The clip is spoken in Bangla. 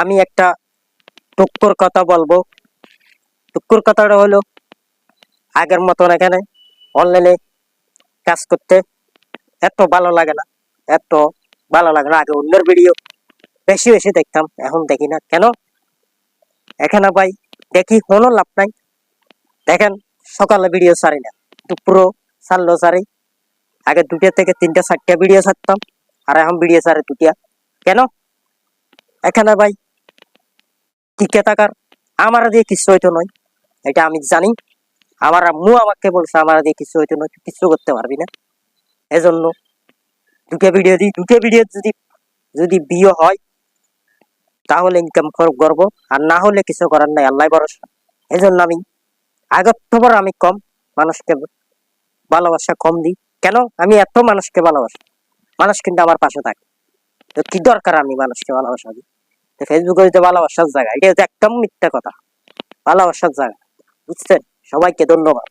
আমি একটা টুকুর কথা বলবো। টুকুর কথাটা হলো, আগের মতন এখানে অনলাইনে কাজ করতে এত ভালো লাগে না, এত ভালো লাগে না। আগে অন্যের ভিডিও বেশি বেশি দেখতাম, এখন দেখি না। কেন? এখানে ভাই দেখি কোনো লাভ নাই। দেখেন, সকালে ভিডিও ছাড়ি না, দুপুরও ছাড়লেও ছাড়ি। আগে 2টা থেকে 3টা 4টা ভিডিও ছাড়তাম, আর এখন ভিডিও ছাড়ে 2টা। কেন? এখানে ভাই টিকে থাকার, আমার দিয়ে কিছু হইতো নয়, এটা আমি জানি। আমার আম্মু আমাকে বলছে আমার দিয়ে কিছু হইতো নয়, কিছু করতে পারবি না। এজন্য 2টা ভিডিও দিই। 2টা ভিডিও যদি যদি ভিউ হয় তাহলে ইনকাম করবো, আর না হলে কিছু করার নাই, আল্লাহ ভরসা। এই জন্য আমি আগের থেকে আমি কম মানুষকে ভালোবাসা কম দিই। কেন? আমি এত মানুষকে ভালোবাসি, মানুষ কিন্তু আমার পাশে থাকে, তো কি দরকার আমি মানুষকে ভালোবাসা দিই? তো ফেসবুকে হচ্ছে ভালোবাসার জায়গা, এটা হচ্ছে একদম মিথ্যা কথা। ভালোবাসার জায়গা, বুঝছেন? সবাইকে ধন্যবাদ।